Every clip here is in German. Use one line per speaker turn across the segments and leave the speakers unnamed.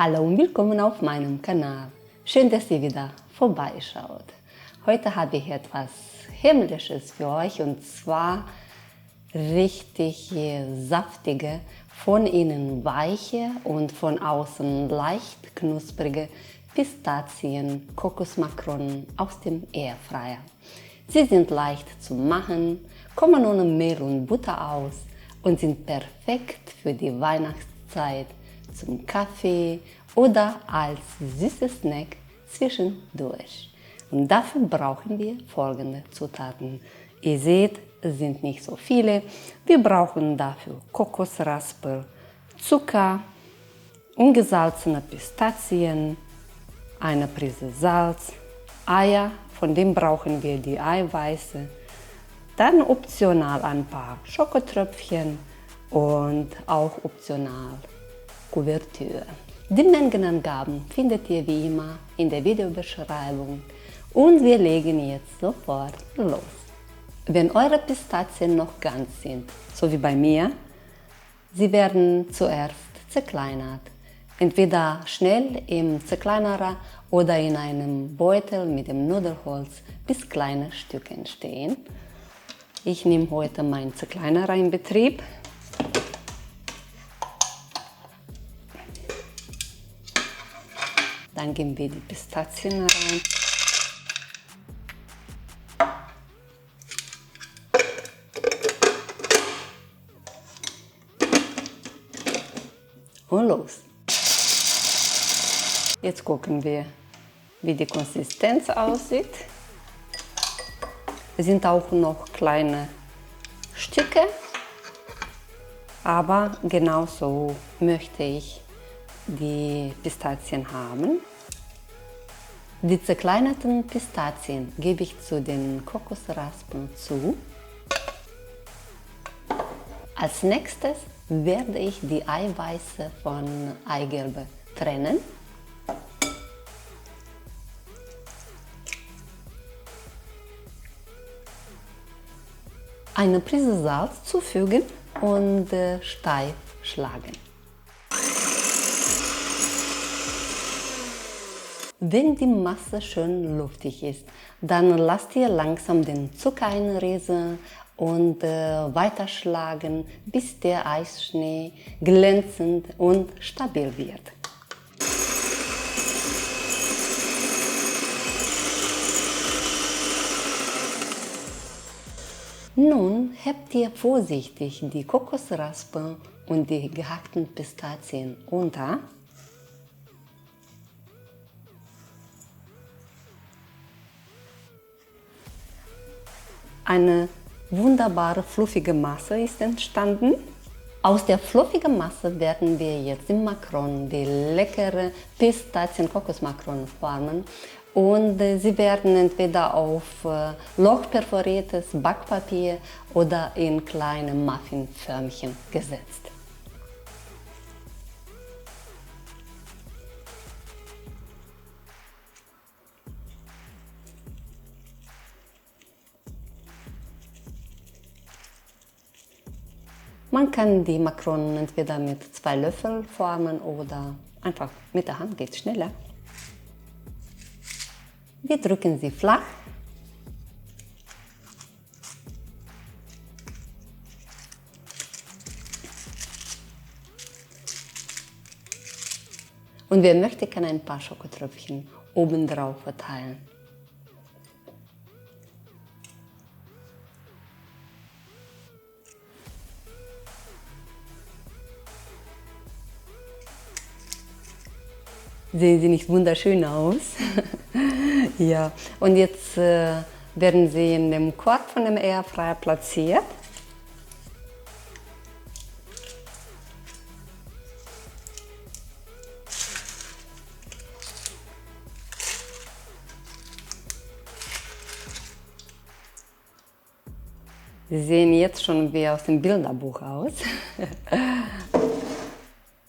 Hallo und willkommen auf meinem Kanal. Schön, dass ihr wieder vorbeischaut. Heute habe ich etwas Himmlisches für euch und zwar richtig saftige, von innen weiche und von außen leicht knusprige Pistazien-Kokosmakronen aus dem Airfryer. Sie sind leicht zu machen, kommen ohne Mehl und Butter aus und sind perfekt für die Weihnachtszeit, zum Kaffee oder als süßes Snack zwischendurch. Und dafür brauchen wir folgende Zutaten. Ihr seht, es sind nicht so viele. Wir brauchen dafür Kokosraspel, Zucker, ungesalzene Pistazien, eine Prise Salz, Eier, von dem brauchen wir die Eiweiße, dann optional ein paar Schokotröpfchen und auch optional Kuvertüre. Die Mengenangaben findet ihr wie immer in der Videobeschreibung und wir legen jetzt sofort los. Wenn eure Pistazien noch ganz sind, so wie bei mir, sie werden zuerst zerkleinert. Entweder schnell im Zerkleinerer oder in einem Beutel mit dem Nudelholz, bis kleine Stücke entstehen. Ich nehme heute meinen Zerkleinerer in Betrieb. Dann geben wir die Pistazien rein. Und los. Jetzt gucken wir, wie die Konsistenz aussieht. Es sind auch noch kleine Stücke, aber genauso möchte ich die Pistazien haben. Die zerkleinerten Pistazien gebe ich zu den Kokosraspeln zu. Als nächstes werde ich die Eiweiße von Eigelbe trennen. Eine Prise Salz zufügen und steif schlagen. Wenn die Masse schön luftig ist, dann lasst ihr langsam den Zucker einrieseln und weiterschlagen, bis der Eisschnee glänzend und stabil wird. Nun hebt ihr vorsichtig die Kokosraspeln und die gehackten Pistazien unter. Eine wunderbare fluffige Masse ist entstanden. Aus der fluffigen Masse werden wir jetzt die Makronen, die leckere Pistazien-Kokosmakronen formen. Und sie werden entweder auf lochperforiertes Backpapier oder in kleine Muffinförmchen gesetzt. Man kann die Makronen entweder mit 2 Löffeln formen oder einfach mit der Hand, geht schneller. Wir drücken sie flach. Und wer möchte, kann ein paar Schokotröpfchen obendrauf verteilen. Sehen sie nicht wunderschön aus? Ja, und jetzt werden sie in dem Korb von dem Airfryer platziert. Sie sehen jetzt schon wie aus dem Bilderbuch aus.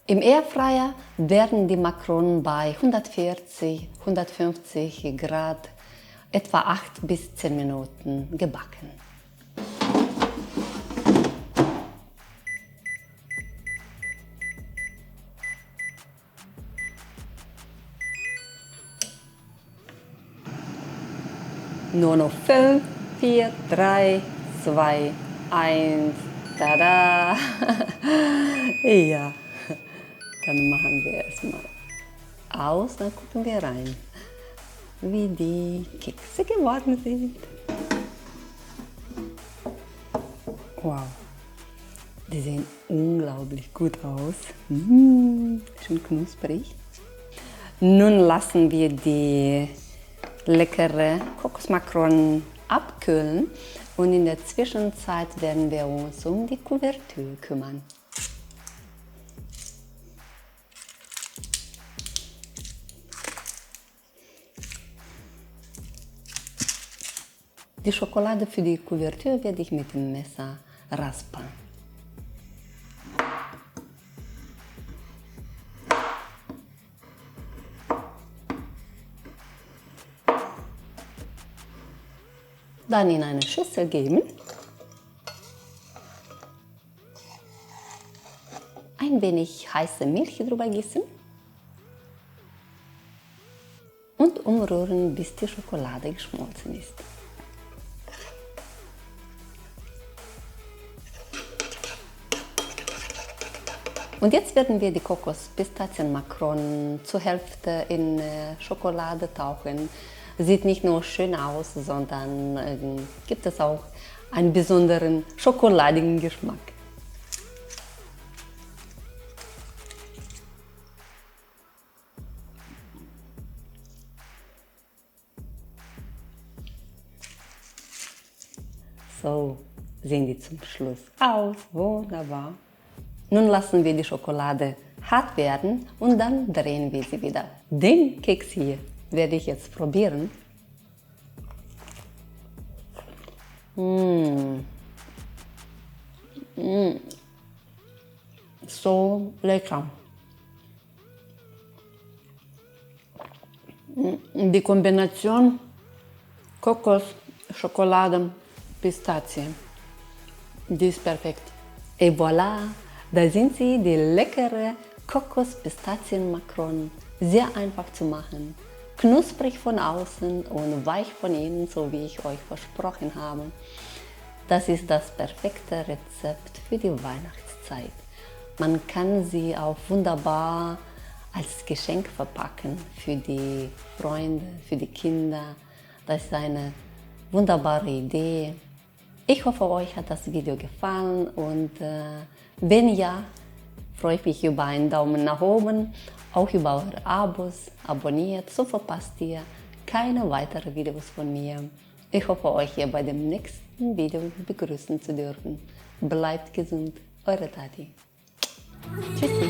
Im Airfryer werden die Makronen bei 140–150 Grad etwa 8 bis 10 Minuten gebacken. Nur noch 5, 4, 3, 2, 1. Tada! Ja, dann machen wir erstmal aus, dann gucken wir rein, wie die Kekse geworden sind. Wow, die sehen unglaublich gut aus. Schön knusprig. Nun lassen wir die leckere Kokosmakronen abkühlen und in der Zwischenzeit werden wir uns um die Kuvertüre kümmern. Die Schokolade für die Kuvertüre werde ich mit dem Messer raspern. Dann in eine Schüssel geben, ein wenig heiße Milch drüber gießen und umrühren, bis die Schokolade geschmolzen ist. Und jetzt werden wir die Kokos-Pistazien-Makronen zur Hälfte in Schokolade tauchen. Sieht nicht nur schön aus, sondern gibt es auch einen besonderen schokoladigen Geschmack. So sehen die zum Schluss aus. Wunderbar. Nun lassen wir die Schokolade hart werden und dann drehen wir sie wieder. Den Keks hier werde ich jetzt probieren. So lecker. Die Kombination Kokos, Schokolade, Pistazie, die ist perfekt. Et voilà, da sind sie, die leckere Kokos-Pistazien-Makronen. Sehr einfach zu machen, knusprig von außen und weich von innen, so wie ich euch versprochen habe. Das ist das perfekte Rezept für die Weihnachtszeit. Man kann sie auch wunderbar als Geschenk verpacken für die Freunde, für die Kinder. Das ist eine wunderbare Idee. Ich hoffe, euch hat das Video gefallen und wenn ja, freue ich mich über einen Daumen nach oben, auch über eure Abos. Abonniert, so verpasst ihr keine weiteren Videos von mir. Ich hoffe, euch hier bei dem nächsten Video begrüßen zu dürfen. Bleibt gesund, eure Tati. Tschüssi.